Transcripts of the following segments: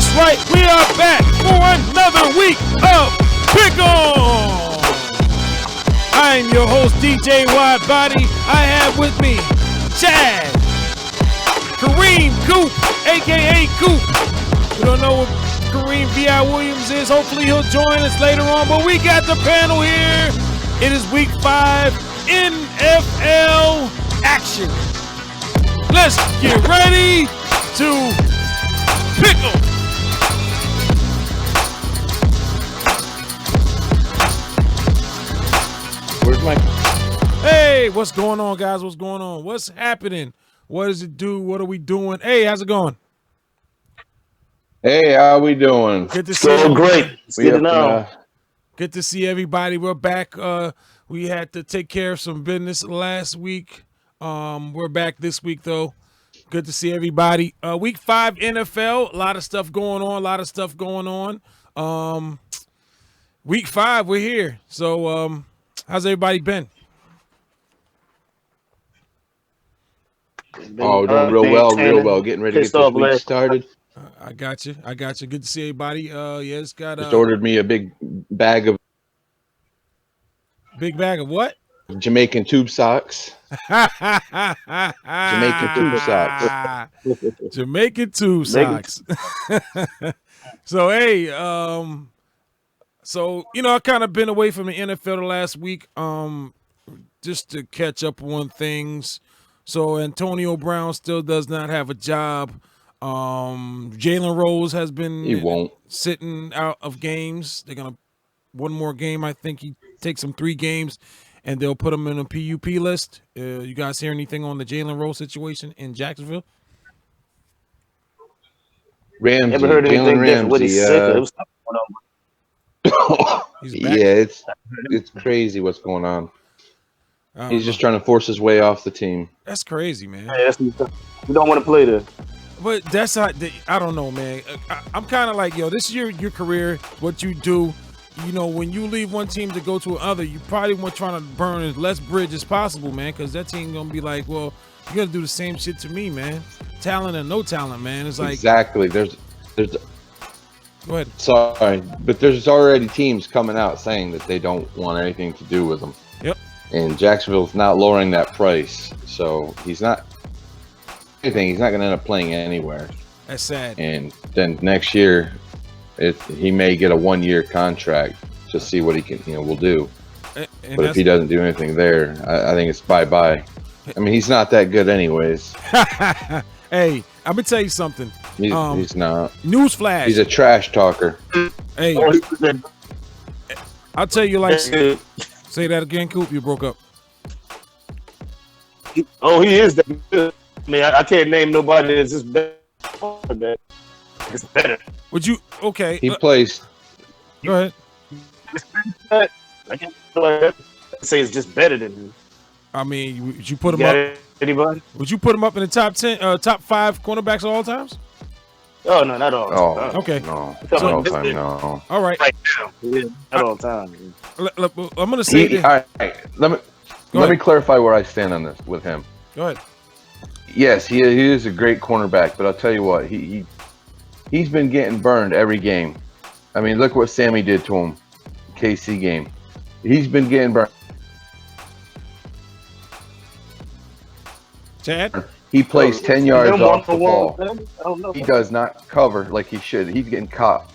That's right, we are back for another week of Pick'em. I'm your host, DJ Widebody. I have with me Chad, Kareem Coop, a.k.a. Coop. We don't know what Kareem V.I. Williams is. Hopefully he'll join us later on, but we got the panel here. It is week 5 NFL action. Let's get ready to pick 'em. Where's my... Hey, what's going on, guys? What's going on? What's happening? What does it do? What are we doing? Hey, how's it going? Hey, how we doing? Good to see you. Great. It's good to know. Good to see everybody. We're back. We had to take care of some business last week. We're back this week, though. Good to see everybody. Week 5 NFL. A lot of stuff going on. Week 5, we're here. So, how's everybody been? Oh, doing real well. Getting ready to get this week started. I got you. Good to see everybody. Just ordered me a big bag of what? Jamaican tube socks. Jamaican tube socks. So hey, I kind of been away from the NFL the last week, just to catch up on things. So Antonio Brown still does not have a job. Jalen Rose has been sitting out of games. They're gonna one more game. I think he takes them 3 games, and they'll put him in a PUP list. You guys hear anything on the Jalen Rose situation in Jacksonville? Ramsey, ever heard anything Jalen Ramsey? Yeah, it's crazy what's going on. He's just trying to force his way off the team. That's crazy, man. Yeah, you don't want to play there. But that's not. I don't know, man. I'm kind of like, this is your career, what you do. You know, when you leave one team to go to another, you probably want trying to burn as less bridge as possible, man, because that team gonna be like, well, you're gonna do the same shit to me, man. Talent and no talent, man. It's like exactly. There's. Go ahead. Sorry, but there's already teams coming out saying that they don't want anything to do with him. Yep. And Jacksonville's not lowering that price, so he's not. He's not going to end up playing anywhere. That's sad. And then next year, he may get a 1-year contract to see what he will do. And but if he doesn't do anything there, I think it's bye-bye. I mean, he's not that good anyways. Hey, I'm going to tell you something. He's not. Newsflash. He's a trash talker. Hey, I'll tell you like... Say that again, Coop. You broke up. He is that good. I mean, I can't name nobody that's just better. It's better. Would you? Okay. He plays. Go ahead. I can't say it's just better than you. I mean, would you put him up? Anybody? Would you put him up in the top 10, top 5 cornerbacks of all times? Oh no, not all. Oh, okay. No, not all time. No. All right. Right now, yeah, not all time. I'm gonna say this. All right. Let me clarify where I stand on this with him. Go ahead. Yes, he is a great cornerback, but I'll tell you what, he's been getting burned every game. I mean, look what Sammy did to him, KC game. He's been getting burned. Chad? He plays 10 yards off the ball. I don't know. He does not cover like he should. He's getting caught.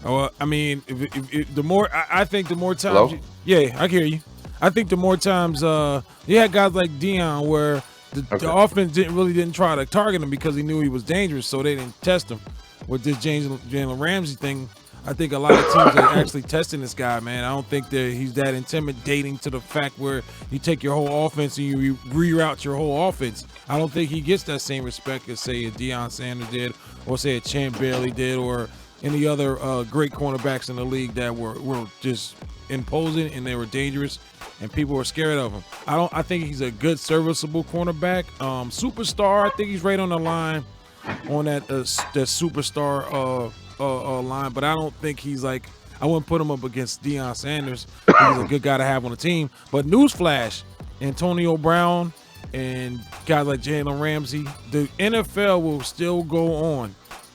Oh, I mean, if the more I think the more times. Hello? Yeah, I hear you. I think the more times you had guys like Deion where the offense didn't try to target him because he knew he was dangerous, so they didn't test him. With this Jalen Ramsey thing, I think a lot of teams are actually testing this guy, man. I don't think that he's that intimidating to the fact where you take your whole offense and you reroute your whole offense. I don't think he gets that same respect as, say, a Deion Sanders did or, say, a Champ Bailey did or any other great cornerbacks in the league that were just imposing and they were dangerous and people were scared of him. I think he's a good, serviceable cornerback. Superstar, I think he's right on the line on that superstar line, but I don't think he's like, I wouldn't put him up against Deion Sanders. He's a good guy to have on the team. But newsflash, Antonio Brown and guys like Jalen Ramsey, the NFL will still go on.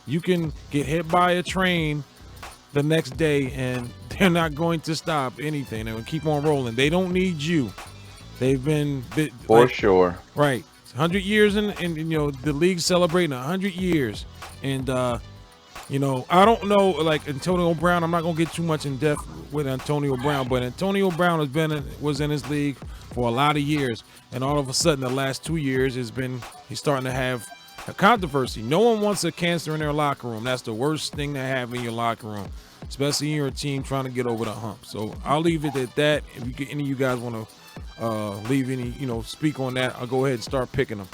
You can get hit by a train the next day, and they're not going to stop anything. They're going to keep on rolling. They don't need you. They've been For sure. Right. 100 years and the league's celebrating 100 years. And I don't know, like Antonio Brown, I'm not going to get too much in depth with Antonio Brown, but Antonio Brown was in his league for a lot of years, and all of a sudden the last 2 years he's starting to have a controversy. No one wants a cancer in their locker room. That's the worst thing to have in your locker room, especially in your team trying to get over the hump. So I'll leave it at that. If any of you guys want to leave any, speak on that, I'll go ahead and start picking them.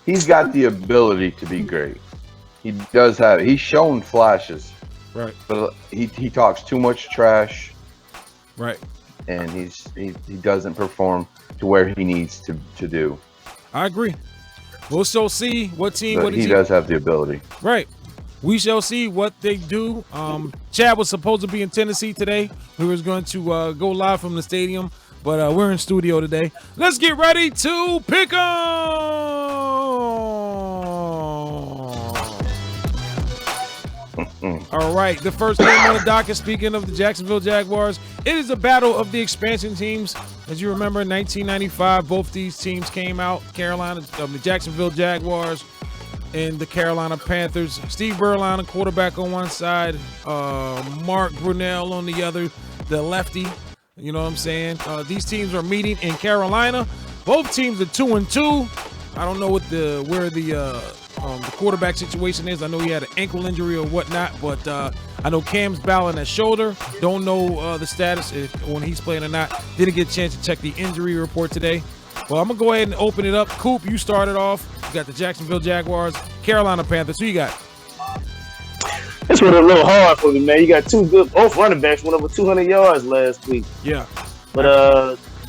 He's got the ability to be great. He does have it. He's shown flashes. Right. But he talks too much trash. Right. And he doesn't perform to where he needs to do. I agree. We'll still see what team. But he does have the ability. Right. We shall see what they do. Chad was supposed to be in Tennessee today. We was going to go live from the stadium, but we're in studio today. Let's get ready to pick 'em. All right, the first game on the docket, speaking of the Jacksonville Jaguars, it is a battle of the expansion teams. As you remember, in 1995, both these teams came out, the Jacksonville Jaguars and the Carolina Panthers. Steve Berline, quarterback on one side, Mark Brunell on the other, the lefty. You know what I'm saying? These teams are meeting in Carolina. Both teams are 2-2. I don't know where the quarterback situation is. I know he had an ankle injury or whatnot, but I know Cam's battling that shoulder. Don't know the status when he's playing or not. Didn't get a chance to check the injury report today. Well, I'm going to go ahead and open it up. Coop, you started off. You got the Jacksonville Jaguars, Carolina Panthers. Who you got? This was a little hard for me, man. You got both running backs went over 200 yards last week. Yeah. But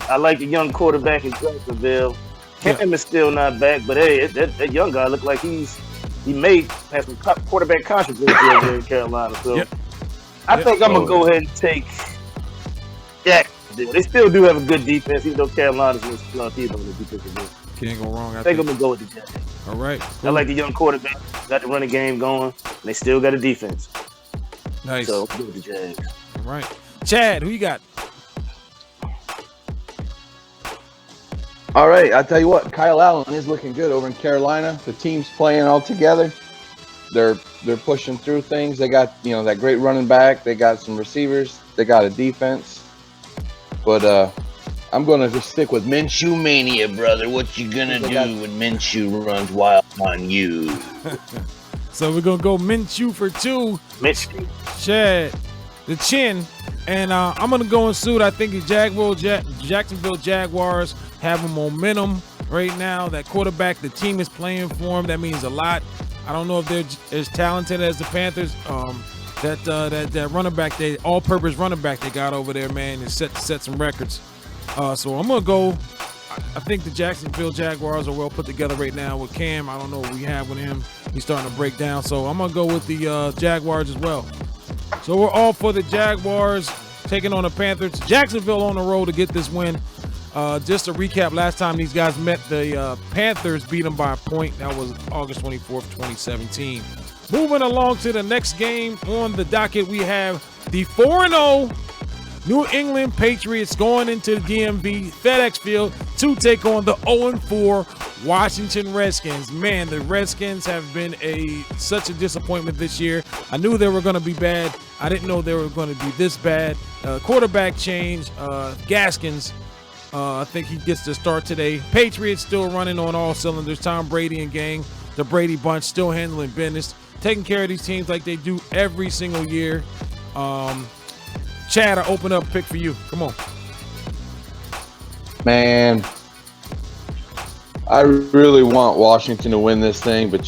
I like the young quarterback in Jacksonville. Cam is still not back, but hey, that young guy looked like he has some quarterback controversy over there in Carolina. So I think I'm gonna go ahead and take Jacksonville. They still do have a good defense, even though Carolina's going to slump either on the defensive end. Can't go wrong. I think I'm gonna go with the Jags. All right. Cool. I like the young quarterback. Got the running game going. And they still got a defense. Nice. So I'm with the Jags. All right. Chad, who you got? All right, I'll tell you what, Kyle Allen is looking good over in Carolina. The team's playing all together. They're pushing through things. They got, that great running back. They got some receivers. They got a defense. But I'm going to just stick with Minshew Mania, brother. What you going to do when Minshew runs wild on you? So we're going to go Minshew for 2. Minshew. Chad, the chin. And I'm going to go in suit. I think the Jacksonville Jaguars have a momentum right now. That quarterback, the team is playing for him. That means a lot. I don't know if they're as talented as the Panthers. That running back, all-purpose running back they got over there, man, and set some records. So I'm going to go. I think the Jacksonville Jaguars are well put together right now with Cam. I don't know what we have with him. He's starting to break down. So I'm going to go with the Jaguars as well. So we're all for the Jaguars taking on the Panthers. Jacksonville on the road to get this win. Just to recap, last time these guys met, the Panthers beat them by a point. That was August 24th, 2017. Moving along to the next game on the docket, we have the 4-0 New England Patriots going into the DMV FedEx Field to take on the 0-4 Washington Redskins. Man, the Redskins have been such a disappointment this year. I knew they were going to be bad. I didn't know they were going to be this bad. Quarterback change, Gaskins. I think he gets the start today. Patriots still running on all cylinders. Tom Brady and gang, the Brady bunch, still handling business, taking care of these teams like they do every single year. Chad, I open up pick for you. Come on. Man, I really want Washington to win this thing, but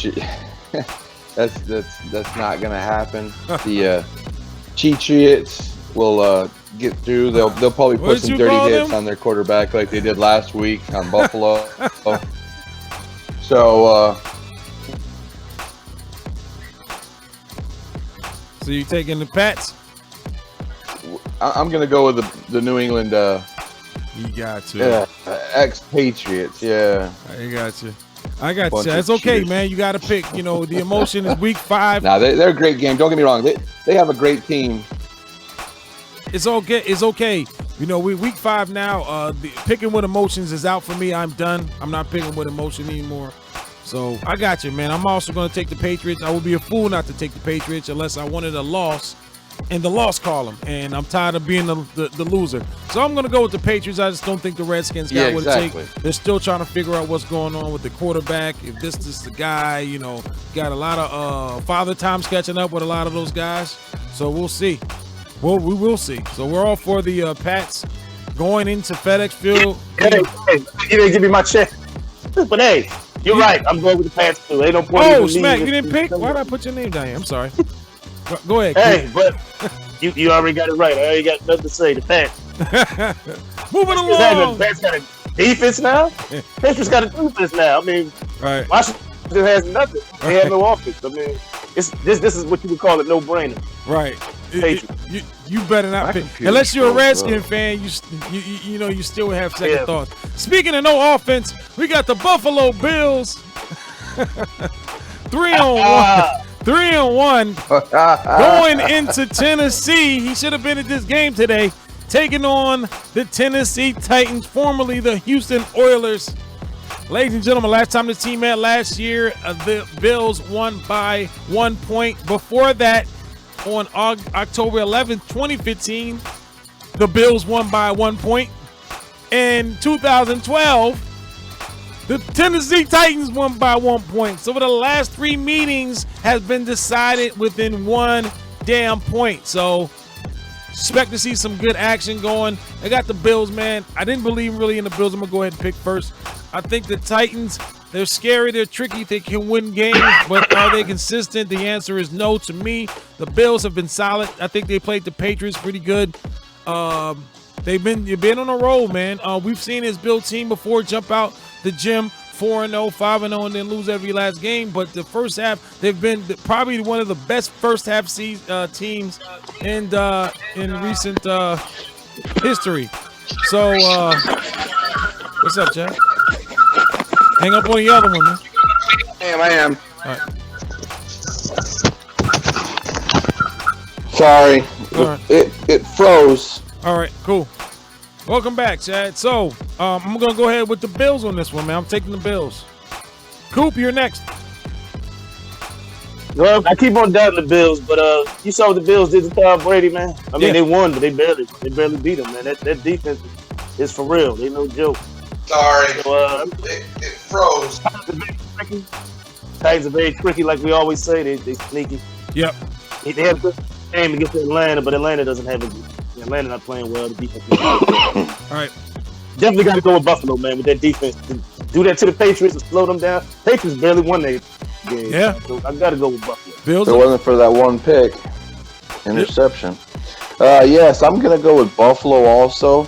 that's not going to happen. The Patriots will get through. They'll probably put some dirty hits on their quarterback like they did last week on Buffalo. So you taking the Pats? I'm going to go with the New England. You got to. Ex-Patriots, yeah. I got you. I got you. Bunch of It's okay, cheaters. man. You got to pick. You know, the emotion is week 5. Nah, they're a great game. Don't get me wrong. They have a great team. It's okay. It's okay. You know, we week 5 now. Picking with emotions is out for me. I'm done. I'm not picking with emotion anymore. So I got you, man. I'm also going to take the Patriots. I would be a fool not to take the Patriots unless I wanted a loss in the loss column, and I'm tired of being the loser. So I'm going to go with the Patriots. I just don't think the Redskins got what it takes. They're still trying to figure out what's going on with the quarterback. If this is the guy, you know, got a lot of father times catching up with a lot of those guys. So we'll see. Well, we will see. So we're all for the Pats going into FedEx Field. Hey, you didn't give me my check. But hey, you're right. I'm going with the Pats too. Ain't no point. Oh, Smack, you didn't pick? Why did I put your name down here? I'm sorry. Go ahead. Hey, but you already got it right. I ain't got nothing to say. The Pats. Moving along. The Pats got a defense now. Patriots got a defense now. I mean, Right. Washington has nothing. They have no offense. I mean, this is what you would call a no-brainer. Right. Patriots. You better not My pick. computer's Unless you're a so Redskin slow. fan, you know you still have second Yeah. thoughts. Speaking of no offense, we got the Buffalo Bills. 3-1. 3-1 going into Tennessee. He should have been at this game today, taking on the Tennessee Titans, formerly the Houston Oilers. Ladies and gentlemen, last time the team met last year, the Bills won by 1 point. Before that, on October 11th, 2015, the Bills won by 1 point. In 2012, the Tennessee Titans won by 1 point. So for the last 3 meetings has been decided within 1 damn point. So expect to see some good action going. I got the Bills, man. I didn't believe really in the Bills. I'm going to go ahead and pick first. I think the Titans, they're scary, they're tricky, they can win games, but are they consistent? The answer is no to me. The Bills have been solid. I think they played the Patriots pretty good. They've been on a roll, man. We've seen this Bill team before jump out the gym 4-0, 5-0, and then lose every last game. But the first half, they've been probably one of the best first half teams in recent history. So, what's up, Chad? Hang up on the other one, man. I am. All right. Sorry. All right. It froze. All right, cool. Welcome back, Chad. So, I'm going to go ahead with the Bills on this one, man. I'm taking the Bills. Coop, you're next. Well, I keep on doubting the Bills, but you saw what the Bills did to Tom Brady, man. I mean, Yeah. they won, but they barely beat him, man. That defense is for real. They no joke. Sorry. So, It froze. Titans are very tricky, like we always say. They sneaky. Yep. They had a good game against Atlanta, but Atlanta doesn't have a. Atlanta not playing well. The defense. Is All right. definitely got to go with Buffalo, man, with that defense. Do that to the Patriots and slow them down. Patriots barely won that game. Yeah. So I got to go with Buffalo. Bills. If it wasn't for that one pick, interception. Yes, I'm gonna go with Buffalo also.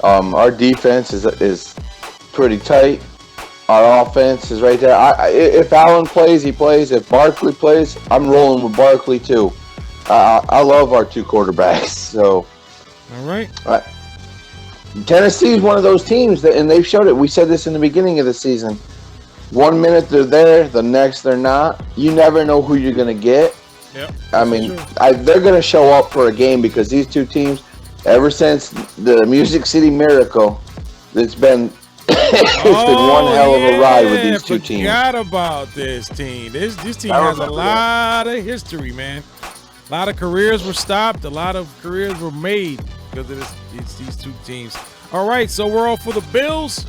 Our defense is pretty tight. Our offense is right there. If Allen plays, he plays. If Barkley plays, I'm rolling with Barkley too. I love our 2 quarterbacks. So All right. Tennessee is one of those teams that, and they've showed it. We said this in the beginning of the season. 1 minute they're there, the next they're not. You never know who you're going to get. Yep. I mean, they're going to show up for a game because these 2 teams, ever since the Music City Miracle, it's been it's been one hell of a ride with these 2 teams. Forgot about this team. This team I has a remember lot of history, man. A lot of careers were stopped. A lot of careers were made because of these 2 teams. All right, so we're all for the Bills.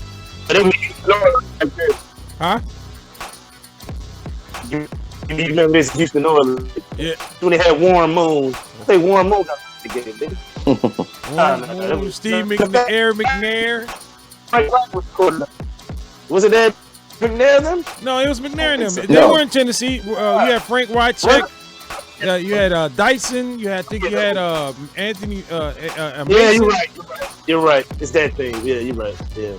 Huh? You remember this Houston Oilers? Yeah. When they had Warren Moon. I think Warren Moon got the game, didn't he? Steve McNair. Frank Wright was quarterback. Was it that McNair then? No, it was McNair and them. No. They were in Tennessee. You had Frank Wycheck. You had Dyson. You had Anthony. Yeah, Mason. You're right. It's that thing. Yeah, you're right. Yeah.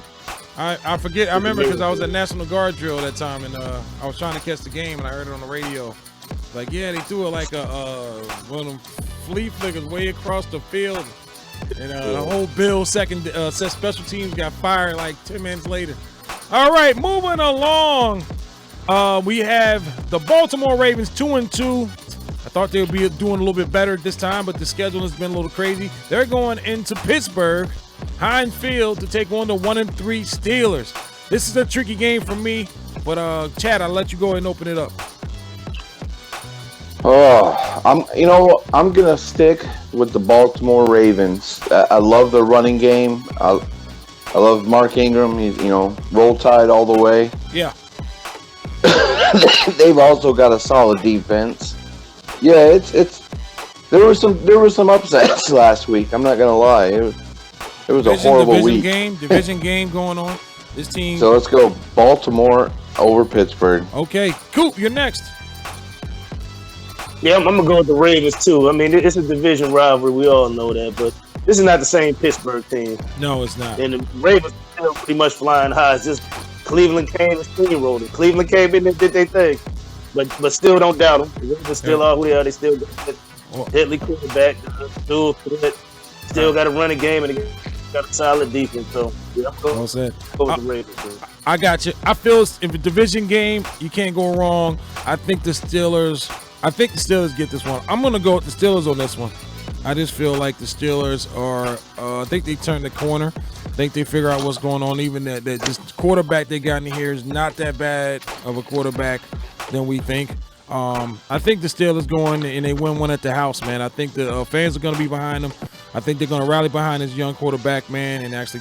I forget. I remember because I was at National Guard drill that time, and I was trying to catch the game, and I heard it on the radio. Like, yeah, they threw it like one of them flea flickers way across the field, and the whole Bill second set special teams got fired like 10 minutes later. All right, moving along. We have the Baltimore Ravens 2-2. I thought they would be doing a little bit better this time, but the schedule has been a little crazy. They're going into Pittsburgh, Heinz Field, to take on the 1-3 Steelers. This is a tricky game for me, but Chad, I'll let you go ahead and open it up. Oh, I'm gonna stick with the Baltimore Ravens. I love the running game. I love Mark Ingram. He's roll tide all the way. Yeah. They've also got a solid defense. Yeah, there were some upsets last week. I'm not gonna lie. It was a horrible week. Division game going on. This team. So let's go Baltimore over Pittsburgh. Okay, Coop, you're next. Yeah, I'm gonna go with the Ravens too. I mean, it's a division rivalry. We all know that, but this is not the same Pittsburgh team. No, it's not. And the Ravens are still pretty much flying high. It's just Cleveland came and steamrolled it. Cleveland came in and did their thing, but still don't doubt them. The Ravens still are who they are. They still got deadly quarterback, dual threat. Still got a running game and they got a solid defense. So yeah, I'm going with the Ravens. I got you. I feel if a division game, you can't go wrong. I think the Steelers get this one. I'm going to go with the Steelers on this one. I just feel like the Steelers are, I think they turned the corner. I think they figure out what's going on. Even that this quarterback they got in here is not that bad of a quarterback than we think. I think the Steelers go in and they win one at the house, man. I think the fans are going to be behind them. I think they're going to rally behind this young quarterback, man, and actually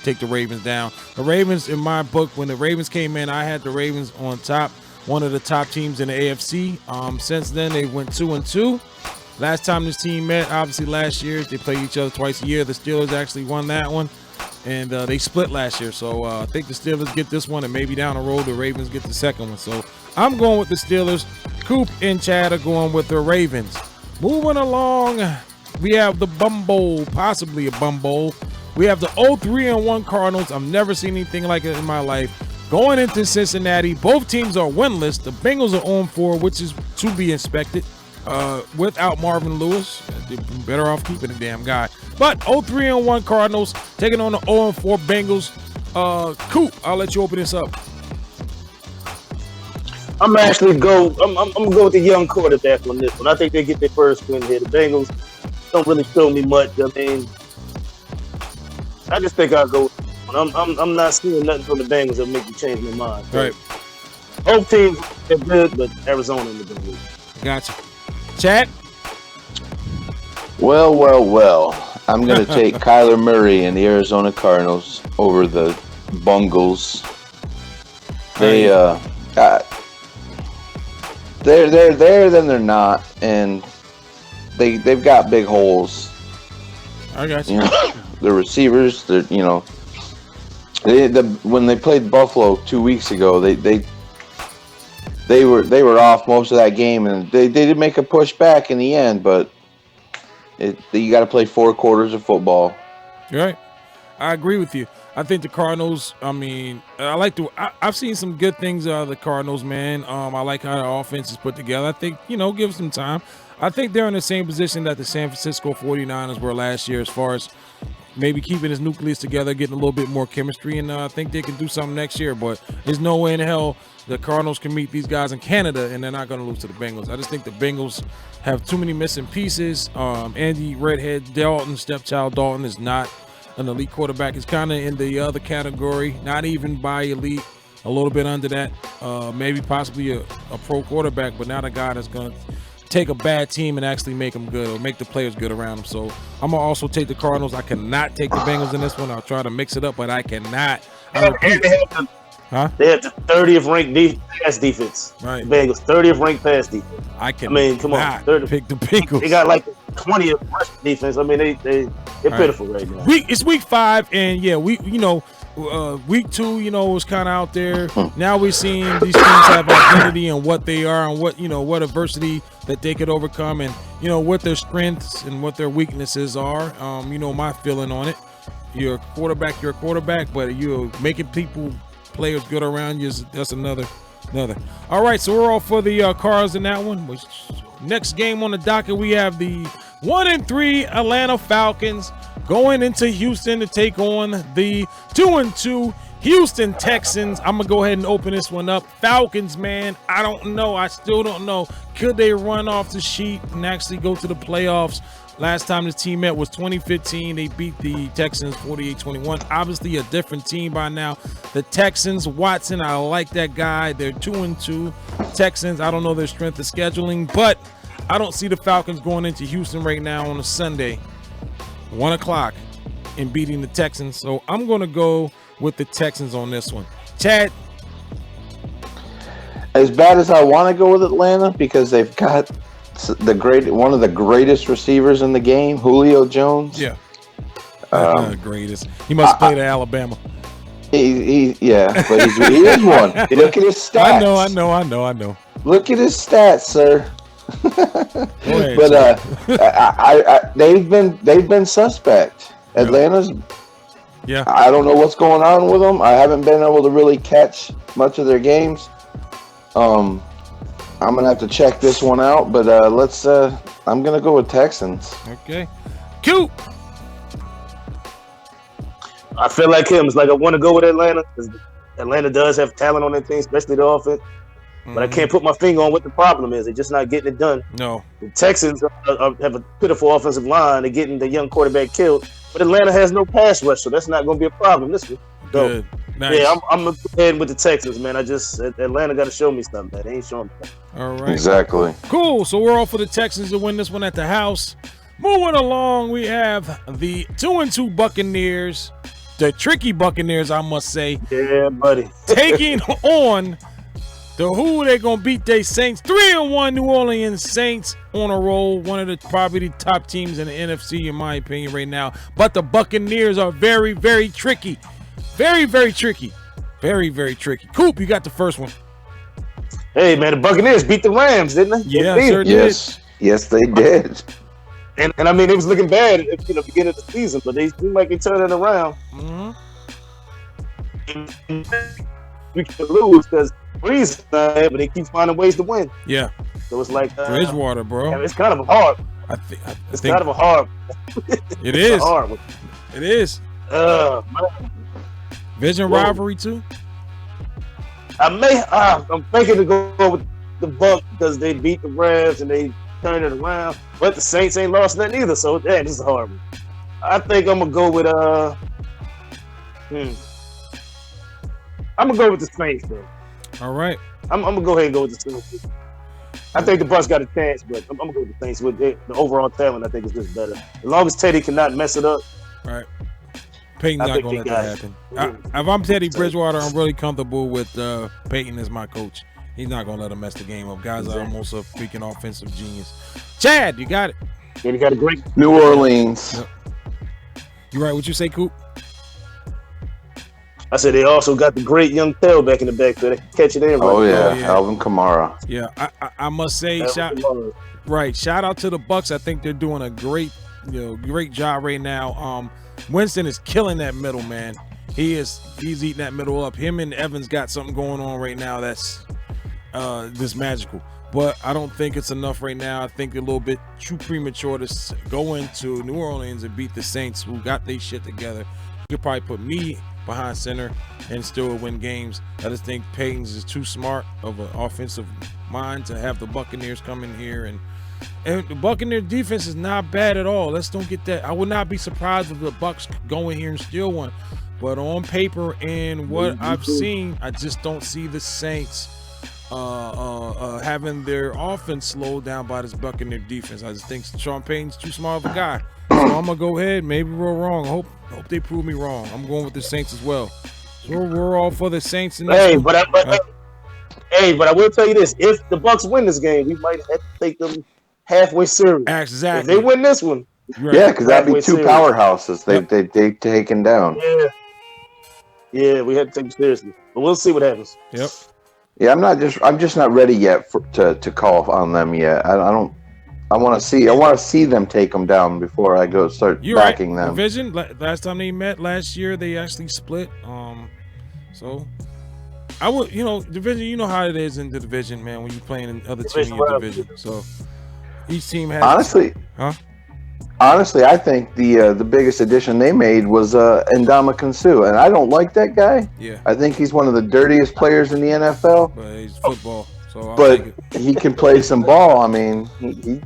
take the Ravens down. The Ravens, in my book, when the Ravens came in, I had the Ravens on top. One of the top teams in the AFC. Since then, they went 2-2. Last time this team met, obviously last year, they played each other twice a year. The Steelers actually won that one, and they split last year. So I think the Steelers get this one, and maybe down the road the Ravens get the second one. So I'm going with the Steelers. Coop and Chad are going with the Ravens. Moving along, we have the Bum Bowl, possibly a Bum Bowl. We have the 0-3-1 Cardinals. I've never seen anything like it in my life. Going into Cincinnati, both teams are winless. The Bengals are 0-4, which is to be expected. Without Marvin Lewis, they're better off keeping the damn guy. But 0-3-1 Cardinals taking on the 0-4 Bengals. Coop, I'll let you open this up. I'm gonna go with the young quarterback on this one. I think they get their first win here. The Bengals don't really show me much. I mean, I just think I'll go. I'm not seeing nothing from the Bengals that make me change my mind. Right. Both teams are good, but Arizona in the Bengals. Gotcha. Chad? Well. I'm going to take Kyler Murray and the Arizona Cardinals over the Bungles. They're there, then they're not, and they've got big holes. I got you. The receivers, when they played Buffalo 2 weeks ago, they were off most of that game, and they did make a push back in the end, but you got to play 4 quarters of football. You're right. I agree with you. I think the Cardinals, I've seen some good things out of the Cardinals, man. I like how the offense is put together. I think, give them time. I think they're in the same position that the San Francisco 49ers were last year as far as maybe keeping his nucleus together, getting a little bit more chemistry, and I think they can do something next year. But there's no way in hell the Cardinals can meet these guys in Canada, and they're not going to lose to the Bengals. I just think the Bengals have too many missing pieces. Andy Redhead Dalton, stepchild Dalton, is not an elite quarterback. He's kind of in the other category, not even by elite, a little bit under that. Maybe possibly a pro quarterback, but not a guy that's going to take a bad team and actually make them good or make the players good around them. So I'm going to also take the Cardinals. I cannot take the Bengals in this one. I'll try to mix it up, but I cannot. They had the 30th ranked pass defense. Right. The Bengals, 30th ranked pass defense. Come on. Pick the Bengals. They got like 20th rush defense. I mean, they're pitiful right now. It's week 5, and yeah, week 2, was kind of out there. Now we're seeing these teams have identity and what they are and what adversity that they could overcome, and what their strengths and what their weaknesses are. My feeling on it. You're a quarterback, but you're making players good around you. That's another. All right, so we're all for the Cards in that one. Next game on the docket, we have the 1-3 Atlanta Falcons going into Houston to take on the 2-2 Houston Texans. I'm gonna go ahead and open this one up. Falcons, man. I don't know. I still don't know. Could they run off the sheet and actually go to the playoffs? Last time this team met was 2015. They beat the Texans 48-21. Obviously a different team by now. The Texans, Watson, I like that guy. They're 2-2. Texans, I don't know their strength of scheduling, but I don't see the Falcons going into Houston right now on a Sunday, 1 o'clock, and beating the Texans. So I'm going to go with the Texans on this one. Chad? As bad as I want to go with Atlanta because they've got one of the greatest receivers in the game, Julio Jones. Yeah. Greatest. He must play to Alabama. But he is one. Look at his stats. I know. Look at his stats, sir. Ahead, but they've been suspect. Atlanta's. Yeah. I don't know what's going on with them. I haven't been able to really catch much of their games. I'm gonna have to check this one out, but I'm gonna go with Texans. Okay. Q. I feel like him. It's like I want to go with Atlanta because Atlanta does have talent on their team, especially the offense. But I can't put my finger on what the problem is. They're just not getting it done. No. The Texans have a pitiful offensive line. They're getting the young quarterback killed. But Atlanta has no pass rush, so that's not going to be a problem this week. So, Good. Nice. yeah, I'm going to go ahead with the Texans, man. Atlanta got to show me something, man. They ain't showing me. All right. Exactly. Cool. So we're all for the Texans to win this one at the house. Moving along, we have the 2-2 Buccaneers, the tricky Buccaneers, I must say. Yeah, buddy. Taking on the who they gonna beat they Saints. 3-1 New Orleans Saints on a roll. One of the probably the top teams in the NFC, in my opinion, right now. But the Buccaneers are very, very tricky. Very, very tricky. Very, very tricky. Coop, you got the first one. Hey, man, the Buccaneers beat the Rams, didn't they? Yeah, They sure did. did. Yes, they did. And I mean, it was looking bad at the beginning of the season, but they seem like they turned it around. We can lose because Breeze is not there, but they keep finding ways to win. Yeah. So it's like Bridgewater, bro. it's kind of hard. I think It's kind of a hard. it is. Hard one. It is. Man. Vision Whoa. rivalry too. I'm thinking to go with the Bucs because they beat the Rams and they turned it around. But the Saints ain't lost nothing either, so this is a hard one. I think I'm gonna go with I'm gonna go with the Saints, though. All right. I'm gonna go ahead and go with the Saints. I think the Bucs got a chance, but I'm gonna go with the Saints. With the overall talent, I think is just better. As long as Teddy cannot mess it up. All right. Peyton's I not think gonna let they that happen. If I'm Teddy Bridgewater, I'm really comfortable with Peyton as my coach. He's not gonna let him mess the game up. Guys are almost a freaking offensive genius. Chad, you got it. And he got a great New Orleans. Yep. You right? What you say, Coop? I said they also got the great young tailback in the back there. They can catch it in. Oh yeah, Oh, yeah. Alvin Kamara. Yeah, I must say, shout out to the Bucs. I think they're doing a great job right now. Winston is killing that middle, man. He's eating that middle up. Him and Evans got something going on right now that's just magical. But I don't think it's enough right now. I think a little bit too premature to go into New Orleans and beat the Saints, who got their shit together. You could probably put me behind center and still win games. I just think Peyton's is too smart of an offensive mind to have the Buccaneers come in here and the Buccaneers defense is not bad at all. Let's don't get that. I would not be surprised if the Bucs go in here and steal one. But on paper and what I've seen, I just don't see the Saints having their offense slowed down by this Buccaneer defense. I just think Sean Payton's too smart of a guy. So I'm gonna go ahead. Maybe we're wrong. Hope they prove me wrong. I'm going with the Saints as well. So we're all for the Saints. In this but I will tell you this: if the Bucs win this game, we might have to take them halfway serious. Exactly. If they win this one, Right. Yeah, because that'd be Halfway two serious. powerhouses they've taken down. yeah, we had to take them seriously. But we'll see what happens. Yep. Yeah, I'm just not ready yet to call on them yet. I want to see them take them down before I go start You're backing right. them. Division. Last time they met last year, they actually split. So I would, division. You know how it is in the division, man. When you're playing in other teams in your division, so each team has. Honestly, huh? honestly, I think the biggest addition they made was Ndamukong Suh, and I don't like that guy. Yeah, I think he's one of the dirtiest players in the NFL. but he's football, so I'll But take it. he can play some ball. I mean, he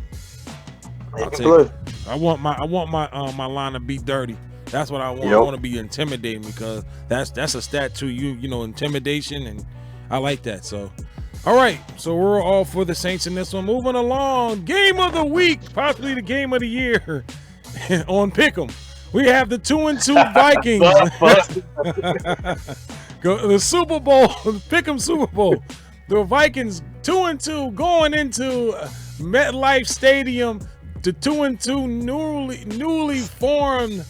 I'll take Play. it. I want my line to be dirty. That's what I want. I Yep. want to be intimidating because that's a stat too. You know, intimidation, and I like that. So, all right. So we're all for the Saints in this one. Moving along, game of the week, possibly the game of the year on Pick'em. We have the 2-2 Vikings. The Super Bowl, Pick'em Super Bowl. The Vikings 2-2 going into MetLife Stadium. The 2-2 newly formed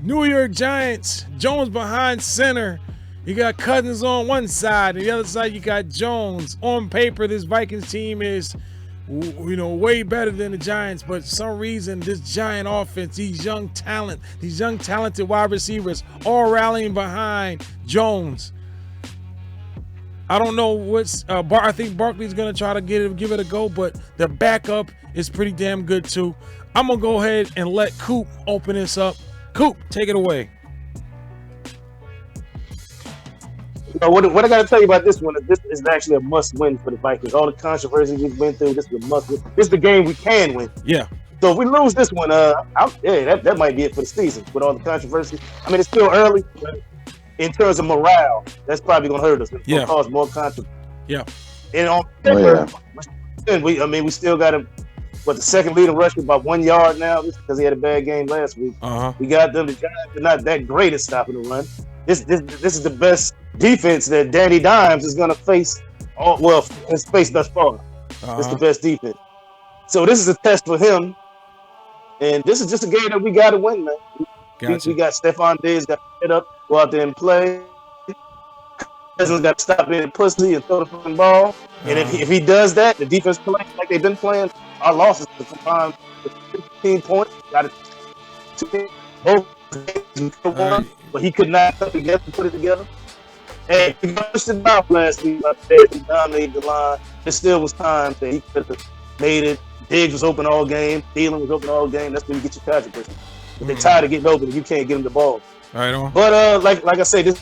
New York Giants. Jones behind center. You got Cousins on one side, and the other side you got Jones. On paper, this Vikings team is, way better than the Giants, but for some reason this Giant offense, these young talented wide receivers, all rallying behind Jones. I don't know what's. I think Barkley's gonna try to give it a go, but the backup is pretty damn good too. I'm gonna go ahead and let Coop open this up. Coop, take it away. What I got to tell you about this one is this is actually a must-win for the Vikings. All the controversy we've been through, this is a must-win. This is the game we can win. Yeah. So if we lose this one, that might be it for the season with all the controversy. I mean, it's still early, but in terms of morale, that's probably going to hurt us. It's going to cause more controversy. Yeah. And on paper, we still got the second leading rusher by 1 yard now because he had a bad game last week. We got them. The Giants are not that great at stopping the run. This is the best defense that Danny Dimes is going to face. Has faced thus far. It's the best defense. So this is a test for him, and this is just a game that we got to win, man. Gotcha. We got Stephon Diggs got to get up, go out there and play. Cousins got to stop being a pussy and throw the fucking ball. And if he does that, the defense plays like they've been playing. Our losses are combined with 15 points. Got it. Both games we won, but he could not put it together. And he pushed it out last week. He dominated the line. There still was time that he could have made it. Diggs was open all game. Thielen was open all game. That's when you get your controversy. But they're tired of getting open. You can't get them the ball. Right on. But like I say, this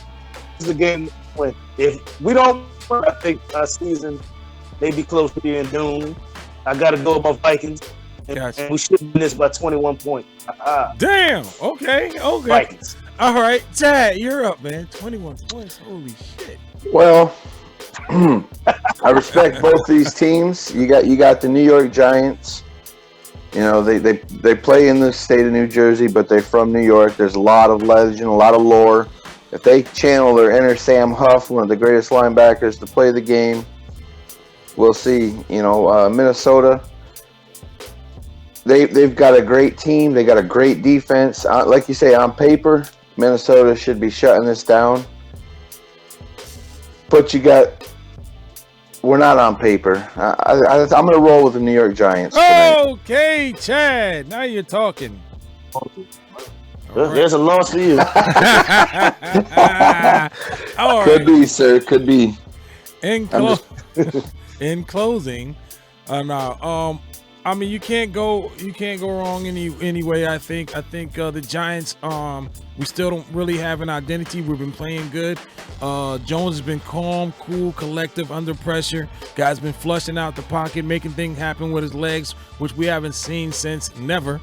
is a game to win. If we don't win, I think our season may be close to being doomed. I got to go with my Vikings. And we should win this by 21 points. Damn. Okay. Vikings. All right. Chad, you're up, man. 21 points. Holy shit. Well, I respect both these teams. You got the New York Giants. You know, they play in the state of New Jersey, but they're from New York. There's a lot of legend, a lot of lore. If they channel their inner Sam Huff, one of the greatest linebackers to play the game, we'll see. You know, Minnesota, they've got a great team. They got a great defense. Like you say, on paper, Minnesota should be shutting this down. But we're not on paper. I'm going to roll with the New York Giants tonight. Okay, Chad. Now you're talking. There's a loss for you. All Could right. be, sir. Could be. In closing, I mean, you can't go wrong any way. I think the Giants, we still don't really have an identity. We've been playing good. Jones has been calm, cool, collective, under pressure. Guy's been flushing out the pocket, making things happen with his legs, which we haven't seen since never.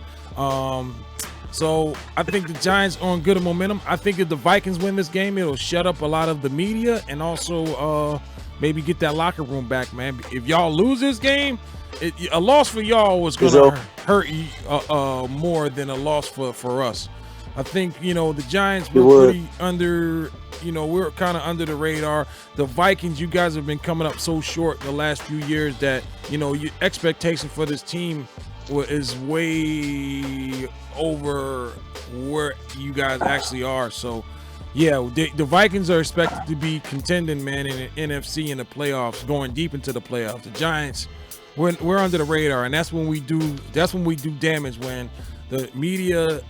So I think the Giants are on good momentum. I think if the Vikings win this game, it'll shut up a lot of the media and also maybe get that locker room back, man. If y'all lose this game, a loss for y'all was going to hurt you more than a loss for us. I think, the Giants were pretty under, we're kind of under the radar. The Vikings, you guys have been coming up so short the last few years that, your expectation for this team is way over where you guys actually are. So, yeah, the Vikings are expected to be contending, man, in the NFC in the playoffs, going deep into the playoffs. The Giants, we're under the radar, and that's when we do damage, when the media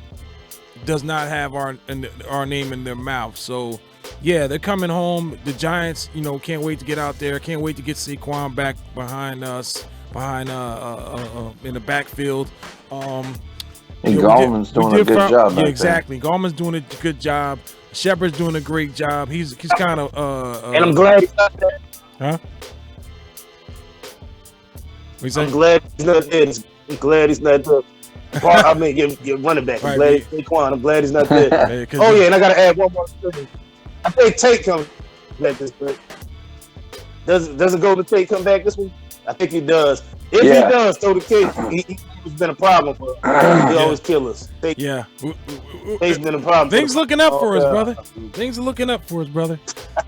does not have our name in their mouth. So, yeah, they're coming home. The Giants, can't wait to get out there. Can't wait to get Saquon back behind us, in the backfield. And Yeah, Gallman's doing a good job. Yeah, back exactly. Gallman's doing a good job. Shepard's doing a great job. He's kind of And I'm glad he's not there. huh? What you say? I'm glad he's not there. I'm glad he's not there. Well, I mean, your running back. I'm Right, glad man. he's Saquon. I'm glad he's not there. Yeah, 'cause Oh yeah, and I gotta add one more thing. I think Tate comes back this week. Doesn't Golden Tate come back this week? I think he does. If Yeah. he does, throw the kid. He's been a problem for us. He always kill us. Yeah. Tate's been a problem. Things looking up for us, Oh, brother. Things are looking up for us, brother.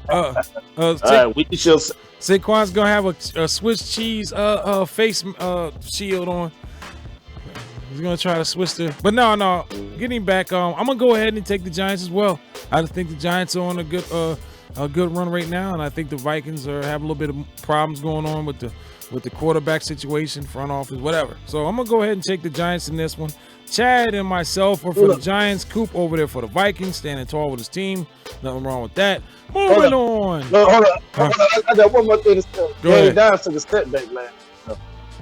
All right, we shall. Saquon's gonna have a Swiss cheese face shield on. He's gonna try to switch the, but no. Getting back, I'm gonna go ahead and take the Giants as well. I just think the Giants are on a good run right now, and I think the Vikings are having a little bit of problems going on with the quarterback situation, front office, whatever. So I'm gonna go ahead and take the Giants in this one. Chad and myself are for the Giants. Coop over there for the Vikings, standing tall with his team. Nothing wrong with that. Moving on. No, hold on. I got one more thing to say. Go Danny ahead. Dimes took a step back last week.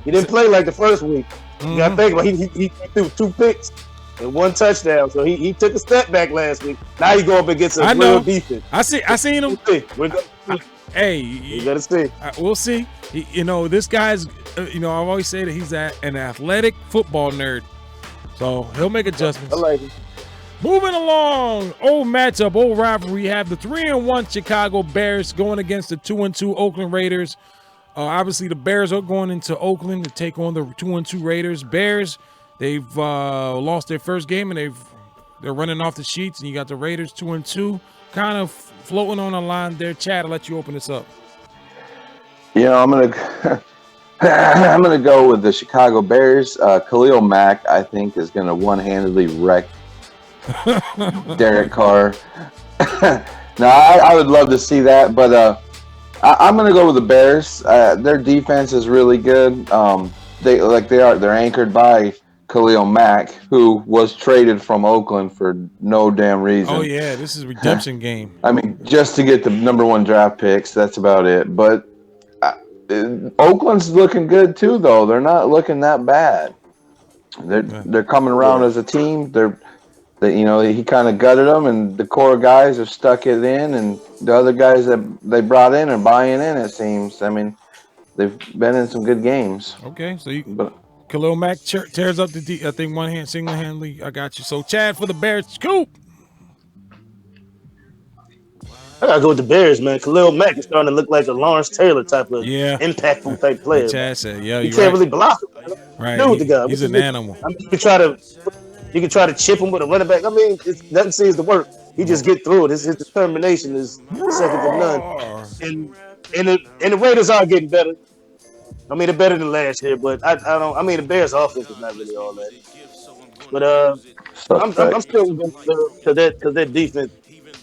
He didn't play like the first week. You gotta think about it. He threw 2 picks and 1 touchdown. So he took a step back last week. Now you go up against a real defense. I seen him. We're gonna see. Hey, You gotta see. we'll see. This guy's. I've always said that he's an athletic football nerd, so he'll make adjustments. I like it. Moving along, old matchup, old rivalry. We have the 3-1 Chicago Bears going against the 2-2 Oakland Raiders. Obviously, the Bears are going into Oakland to take on the 2-2 Raiders. Bears, they've lost their first game and they're running off the sheets. And you got the Raiders 2-2, kind of floating on a line there. Chad, I'll let you open this up. I'm gonna go with the Chicago Bears. Khalil Mack, I think, is gonna one-handedly wreck Derek Carr. No, I would love to see that, but I'm gonna go with the Bears. Their defense is really good. They're anchored by Khalil Mack, who was traded from Oakland for no damn reason. Oh yeah, this is a redemption game. I mean, just to get the #1 draft picks, that's about it. But Oakland's looking good too, though. They're not looking that bad. They're coming around as a team. He kind of gutted them, and the core guys have stuck it in, and the other guys that they brought in are buying in. It seems. I mean, they've been in some good games. Okay, so Khalil Mack tears up the I think single-handedly. I got you. So Chad for the Bears. Scoop. I gotta go with the Bears, man. Khalil Mack is starting to look like a Lawrence Taylor type of impactful type player. Chad said, "Yeah, you can't really block him. Right, Dude, the guy. he's an animal. I mean, you can try to chip him with a running back. I mean, nothing seems to work. He just get through it. His determination is second to none. And the Raiders are getting better. I mean, they're better than last year, but I don't. I mean, the Bears' offense is not really all that. But I'm still to that defense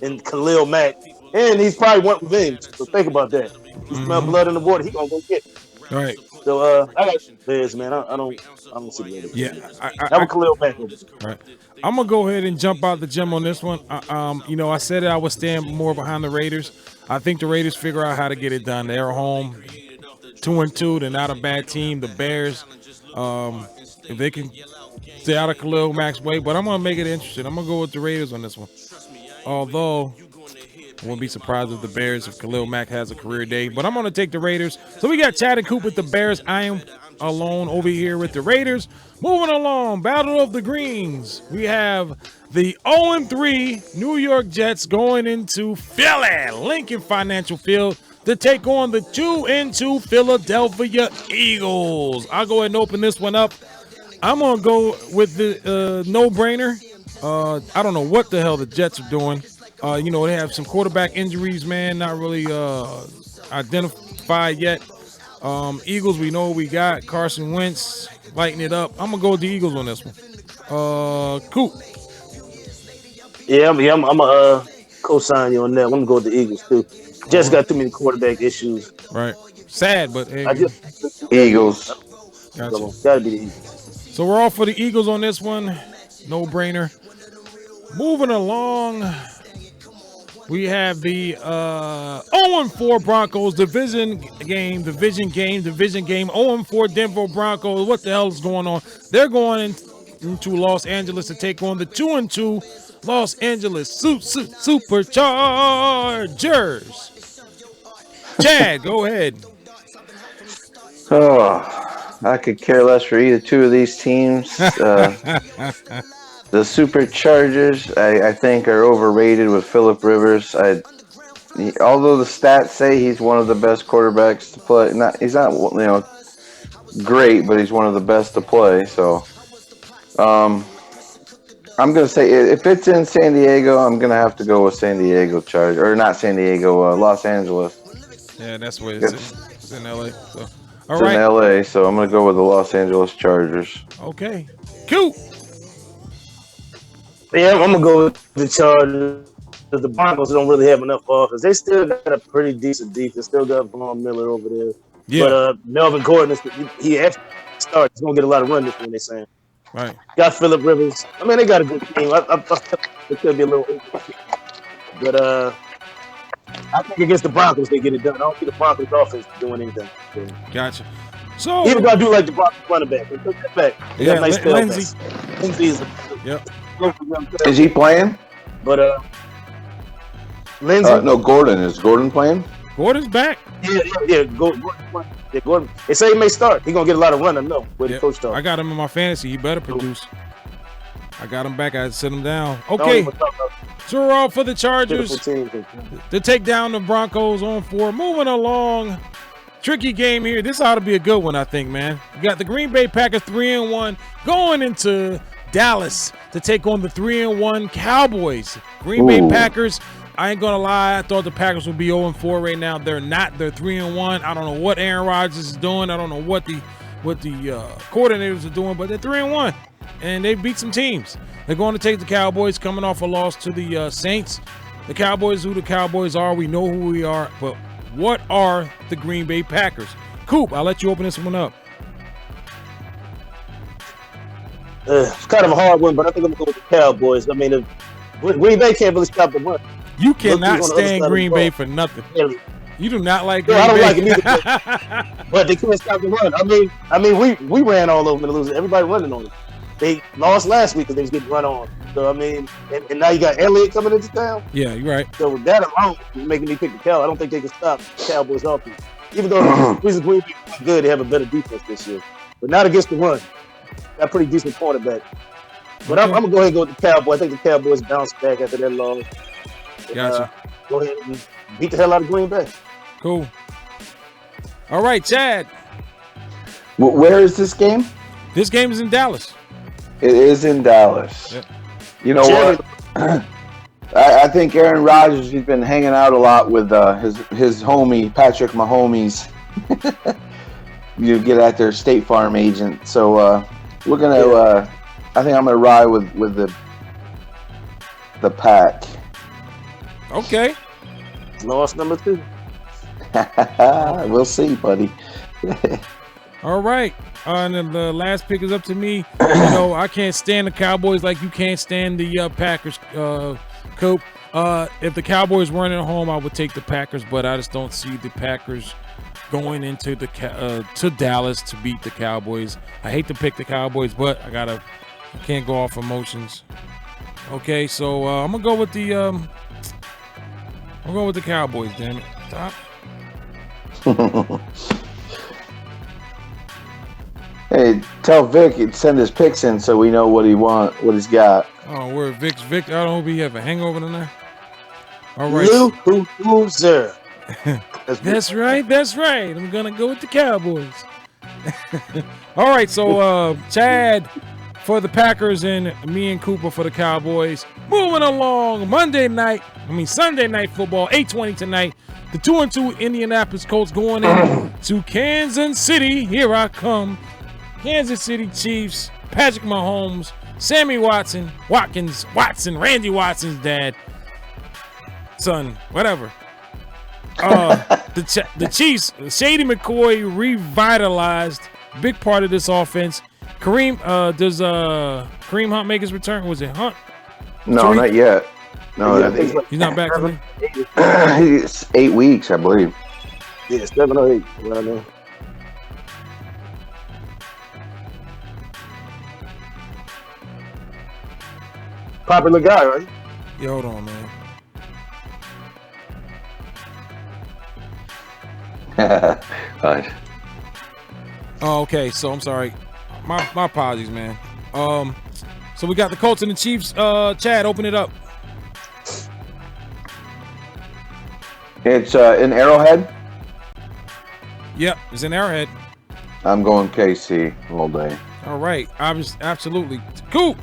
and Khalil Mack, and he's probably want revenge. So think about that. He smell blood in the water. He gonna go get it. All right. So I got Bears, man. I don't see the Raiders. Yeah, I'm Khalil Mack. All right. I'm gonna go ahead and jump out the gym on this one. I said I would stand more behind the Raiders. I think the Raiders figure out how to get it done. They're home, 2-2. They're not a bad team. The Bears, if they can stay out of Khalil Mack's way, but I'm gonna make it interesting. I'm gonna go with the Raiders on this one. Although I wouldn't be surprised if the Bears, if Khalil Mack has a career day, but I'm gonna take the Raiders. So we got Chad and Coop with the Bears. I am alone over here with the Raiders. Moving along, Battle of the Greens. We have the 0-3 New York Jets going into Philly, Lincoln Financial Field, to take on the 2-2 Philadelphia Eagles. I'll go ahead and open this one up. I'm going to go with the no-brainer. I don't know what the hell the Jets are doing. They have some quarterback injuries, man, not really identified yet. Eagles, we know we got Carson Wentz lighting it up. I'm gonna go with the Eagles on this one. Coop. Yeah, I'm a co-sign you on that. I'm gonna go with the Eagles too. Jets got too many quarterback issues. Right. Sad, but hey. Eagles. Gotcha. Gotta be the Eagles. So we're all for the Eagles on this one. No brainer. Moving along. We have the 0-4 Broncos division game. 0-4 Denver Broncos. What the hell is going on? They're going into Los Angeles to take on the 2-2 Los Angeles Superchargers. Chad, go ahead. Oh, I could care less for either two of these teams. The Superchargers, I think, are overrated with Phillip Rivers. Although the stats say he's one of the best quarterbacks to play, he's not great, but he's one of the best to play. So, I'm gonna say if it's in San Diego, I'm gonna have to go with San Diego Chargers, or not San Diego, Los Angeles. Yeah, that's where it's in LA. So, it's in LA, so I'm gonna go with the Los Angeles Chargers. Okay, cool. Yeah, I'm gonna go with the Chargers. The Broncos don't really have enough offense. They still got a pretty decent defense. Still got Von Miller over there. Yeah. But Melvin Gordon, he actually starts. He's gonna get a lot of run this one. They saying. Right. Got Phillip Rivers. I mean, they got a good team. It could be a little, but I think against the Broncos they get it done. I don't see the Broncos offense doing anything. So. Gotcha. So even though I do like the Broncos running back, they took that back. They got a nice Lindsey. Lindsey Is he playing? But Lindsey. No, Gordon. Is Gordon playing? Gordon's back. Yeah. Gordon. They say he may start. He's gonna get a lot of running. No, where the coach starts. I got him in my fantasy. He better produce. I got him back. I had to sit him down. Okay. So we're all for the Chargers to take down the Broncos on 4. Moving along. Tricky game here. This ought to be a good one, I think, man. You got the Green Bay Packers 3-1 going into Dallas to take on the 3-1 Cowboys. Green Bay Packers. I ain't gonna lie, I thought the Packers would be 0-4 right now. They're not. They're 3-1. I don't know what Aaron Rodgers is doing. I don't know what the coordinators are doing, but they're 3-1, and they beat some teams. They're going to take the Cowboys, coming off a loss to the Saints. The Cowboys, who the Cowboys are, we know who we are, but what are the Green Bay Packers? Coop, I'll let you open this one up. It's kind of a hard one, but I think I'm going to go with the Cowboys. I mean, Green Bay can't really stop the run. You cannot stand Green Bay for nothing. You do not like Green Bay. I don't Bay. like it either. But they can't stop the run. I mean, we ran all over the losers. Everybody running on it. They lost last week because they was getting run on. So I mean, and now you got Elliott coming into town. Yeah, you're right. So that alone is making me pick the Cow. I don't think they can stop the Cowboys offense. Even though the reason Green Bay is good, they have a better defense this year, but not against the run. Got a pretty decent quarterback. But I'm gonna go ahead and go with the Cowboys. I think the Cowboys bounce back after that loss. Gotcha. Go ahead and beat the hell out of Green Bay. Cool. All right, Chad. Where is this game? This game is in Dallas. It is in Dallas. Yep. You know what? I think Aaron Rodgers, he's been hanging out a lot with his homie, Patrick Mahomes. You get at their State Farm agent. So we're going to I think I'm going to ride with the Pack. Okay. Loss number 2. We'll see, buddy. All right. And then the last pick is up to me. You know, I can't stand the Cowboys like you can't stand the Packers, Coop. If the Cowboys weren't at home, I would take the Packers, but I just don't see the Packers going into to Dallas to beat the Cowboys. I hate to pick the Cowboys, but I can't go off emotions. Okay, so I'm gonna go with the Cowboys. Damn it! Stop. Hey, tell Vic to send his picks in so we know what he's got. Oh, where Vic? I don't know if he have a hangover tonight. All right. Loser. That's right. I'm gonna go with the Cowboys. All right, so Chad for the Packers and me and Cooper for the Cowboys. Moving along, Sunday night football, 8:20 tonight. The 2-2 Indianapolis Colts going in to Kansas City. Here I come. Kansas City Chiefs, Patrick Mahomes, Sammy Watson, Randy Watson's dad, son, whatever. The Chiefs, Shady McCoy revitalized, big part of this offense. Does Kareem Hunt make his return? Was it Hunt? No, not yet. No, I think he's not back. He's 8 weeks, I believe. Yeah, 7 or 8 around there. Popular guy, right? Yeah, hold on, man. Fine. Oh, okay. So I'm sorry. My apologies, man. So we got the Colts and the Chiefs. Chad, open it up. It's in Arrowhead. Yep, it's in Arrowhead. I'm going KC all day. All right, absolutely. Cool.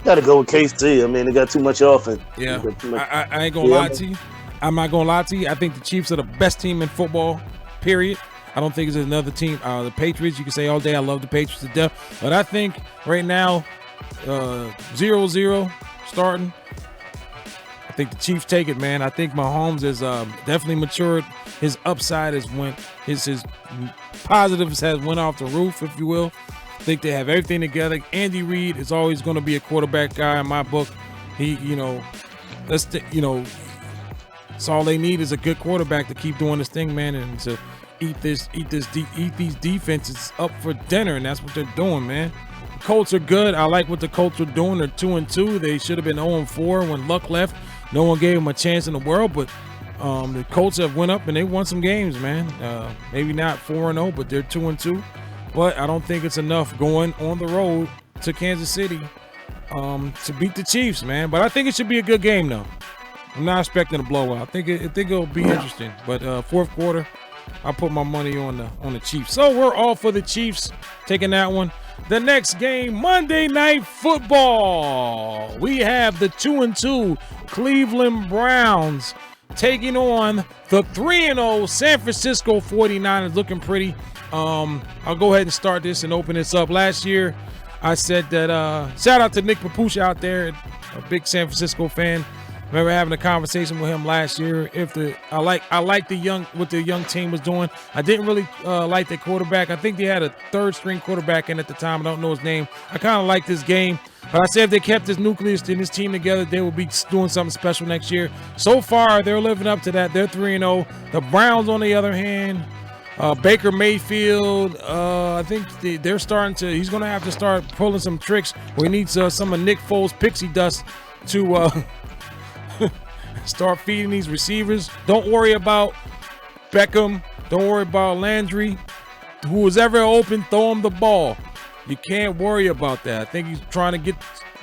Got to go with KC. I mean, they got too much offense. Yeah, They got too much- I ain't gonna lie to you. I'm not gonna lie to you. I think the Chiefs are the best team in football. Period. I don't think there's another team. The Patriots. You can say all day I love the Patriots to death, but I think right now, 0-0 starting. I think the Chiefs take it, man. I think Mahomes has definitely matured. His upside has went. His positives has went off the roof, if you will. I think they have everything together. Andy Reid is always going to be a quarterback guy in my book. He, that's all they need is a good quarterback to keep doing this thing, man, and to eat these defenses up for dinner, and that's what they're doing, man. The Colts are good. I like what the Colts are doing. They're 2-2. They should have been 0-4 when Luck left. No one gave them a chance in the world, but the Colts have went up and they won some games, man. Maybe not 4-0, but they're 2-2. But I don't think it's enough going on the road to Kansas City to beat the Chiefs, man. But I think it should be a good game, though. I'm not expecting a blowout. I think it'll be interesting. But fourth quarter, I'll put my money on the Chiefs. So we're all for the Chiefs taking that one. The next game, Monday Night Football. We have the 2-2 Cleveland Browns taking on the 3-0 San Francisco 49ers. Looking pretty. I'll go ahead and start this and open this up. Last year, I said that shout out to Nick Papucha out there, a big San Francisco fan. Remember having a conversation with him last year. I like what the young team was doing. I didn't really like their quarterback. I think they had a third string quarterback in at the time. I don't know his name. I kind of like this game. But I said if they kept this nucleus and this team together, they would be doing something special next year. So far, they're living up to that. They're 3-0. The Browns, on the other hand, Baker Mayfield, I think they're starting to – he's going to have to start pulling some tricks where he needs some of Nick Foles' pixie dust to start feeding these receivers. Don't worry about Beckham. Don't worry about Landry. Who was ever open, throw him the ball. You can't worry about that. I think he's trying to get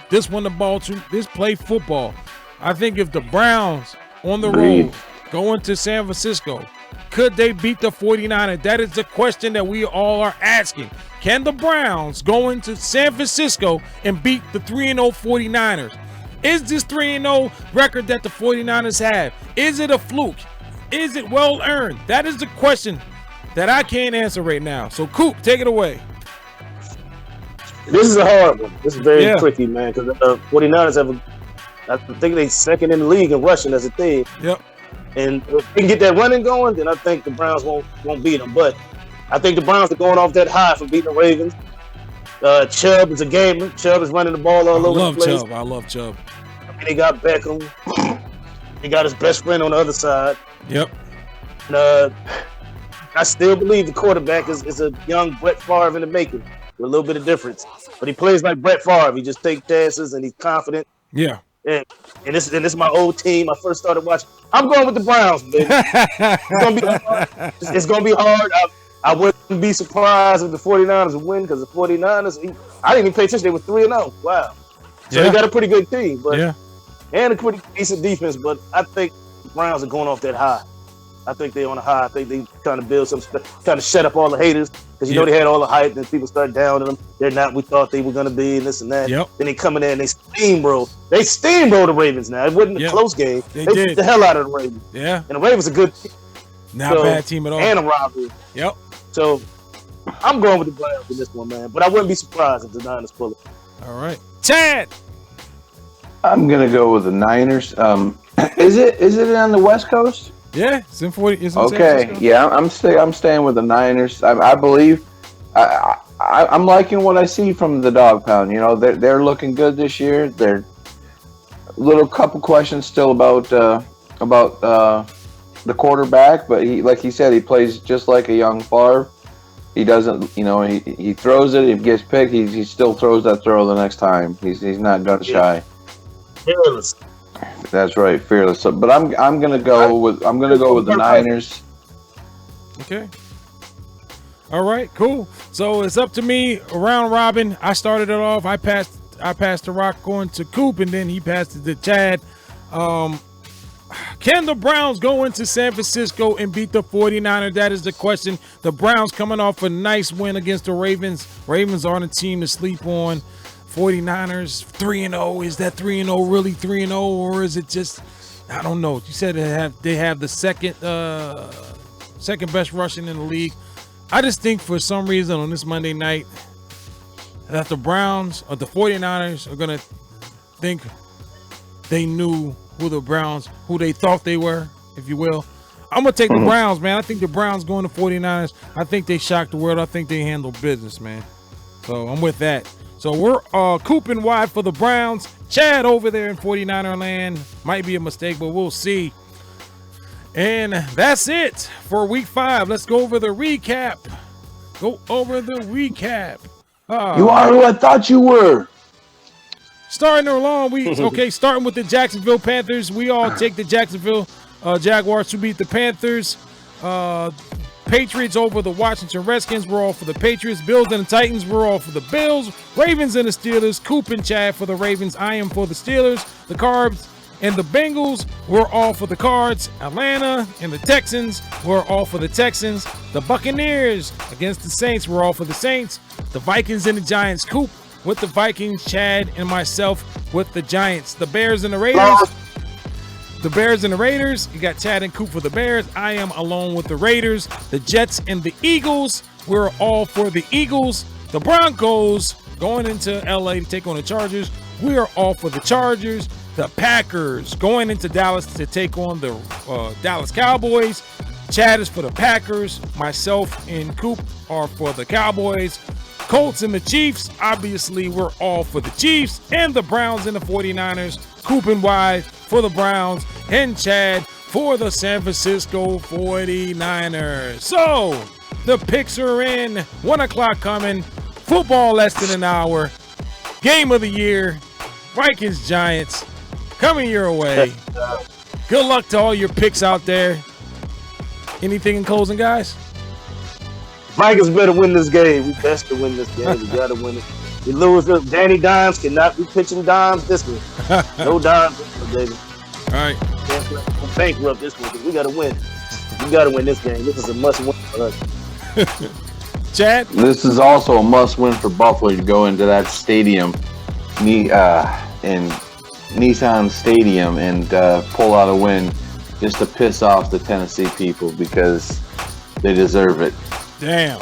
this one the ball to this play football. I think if the Browns on the road go into San Francisco, could they beat the 49ers? That is the question that we all are asking. Can the Browns go into San Francisco and beat the 3-0 49ers? Is this 3-0 record that the 49ers have, is it a fluke? Is it well earned? That is the question that I can't answer right now. So, Coop, take it away. This is a hard one. This is very tricky, man, because the 49ers I think they second in the league in rushing as a team. Yep. And if they can get that running going, then I think the Browns won't beat them. But I think the Browns are going off that high from beating the Ravens. Chubb is a gamer. Chubb is running the ball all over the place. I love Chubb. I mean, they got Beckham. He got his best friend on the other side. Yep. And, I still believe the quarterback is a young Brett Favre in the making with a little bit of difference. But he plays like Brett Favre. He just takes chances and he's confident. Yeah. And this is my old team. I first started watching. I'm going with the Browns, baby. It's gonna be hard. I wouldn't be surprised if the 49ers would win because the 49ers, I didn't even pay attention. They were 3-0. Wow. So they got a pretty good team, but and a pretty decent defense. But I think the Browns are going off that high. I think they're on a high. I think they're trying to build trying to shut up all the haters because you know they had all the hype and people start downing them. They're not we thought they were going to be and this and that. Yep. Then they come in there and they steamroll. They steamroll the Ravens now. It wasn't a close game. They beat the hell out of the Ravens. Yeah. And the Ravens are a good team. Not a bad team at all. And a rivalry. Yep. So I'm going with the Browns in this one, man. But I wouldn't be surprised if the Niners pull it. All right. Chad. I'm gonna go with the Niners. Is it on the West Coast? Yeah, it's in 40. It's in okay, yeah, I'm staying with the Niners. I believe I'm liking what I see from the Dog Pound. You know, they're looking good this year. They're little couple questions still about the quarterback, but he, like he said, he plays just like a young Favre. He doesn't, he throws it. If he gets picked, he still throws that throw the next time. He's not gun shy. Fearless. That's right, fearless. So, but I'm gonna go with the Niners. Okay. All right, cool. So it's up to me. Round robin. I started it off. I passed the rock going to Coop, and then he passed it to Chad. Can the Browns go into San Francisco and beat the 49ers? That is the question. The Browns coming off a nice win against the Ravens. Ravens aren't a team to sleep on. 49ers 3-0. Is that 3-0 really 3-0, or is it just, I don't know. You said they have the second best rushing in the league. I just think for some reason on this Monday night that the Browns or the 49ers are going to think they knew who they thought they were, if you will. I'm going to take the Browns, man. I think the Browns going to 49ers. I think they shocked the world. I think they handle business, man. So I'm with that. So we're cooping wide for the Browns. Chad over there in 49er land. Might be a mistake, but we'll see. And that's it for week 5. Let's go over the recap. You are who I thought you were. Starting along, starting with the Jacksonville Panthers. We all take the Jacksonville Jaguars to beat the Panthers. Patriots over the Washington Redskins. We're all for the Patriots. Bills and the Titans. We're all for the Bills. Ravens and the Steelers. Coop and Chad for the Ravens. I am for the Steelers. The Cards and the Bengals. We're all for the Cards. Atlanta and the Texans. We're all for the Texans. The Buccaneers against the Saints. We're all for the Saints. The Vikings and the Giants. Coop with the Vikings. Chad and myself with the Giants. The Bears and the Raiders. The Bears and the Raiders. You got Chad and Coop for the Bears. I am alone with the Raiders. The Jets and the Eagles. We're all for the Eagles. The Broncos going into LA to take on the Chargers. We are all for the Chargers. The Packers going into Dallas to take on the Dallas Cowboys. Chad is for the Packers. Myself and Coop are for the Cowboys. Colts and the Chiefs. Obviously, we're all for the Chiefs. And the Browns and the 49ers. Coop and wide for the Browns. And Chad for the San Francisco 49ers. So, the picks are in. 1 o'clock coming. Football less than an hour. Game of the year. Vikings Giants. Coming your way. Good luck to all your picks out there. Anything in closing, guys? Vikings better win this game. We best to win this game. We gotta win it. We lose. Danny Dimes cannot be pitching dimes this week. No dimes, baby. All right. We're bankrupt this week. We gotta win. We gotta win this game. This is a must-win for us. Chad? This is also a must-win for Buffalo to go into that stadium, in Nissan Stadium, and pull out a win just to piss off the Tennessee people because they deserve it. Damn.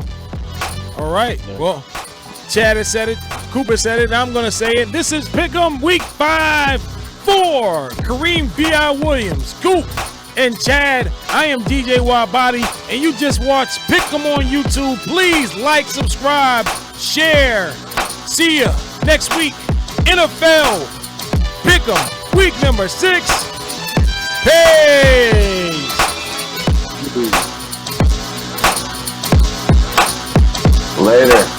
All right. Well, Chad has said it. Cooper said it. I'm going to say it. This is Pick'em Week 5 for Kareem B.I. Williams, Coop, and Chad. I am DJ Wabadi, and you just watched Pick'em on YouTube. Please like, subscribe, share. See ya next week. NFL Pick'em week number 6. Peace. Later.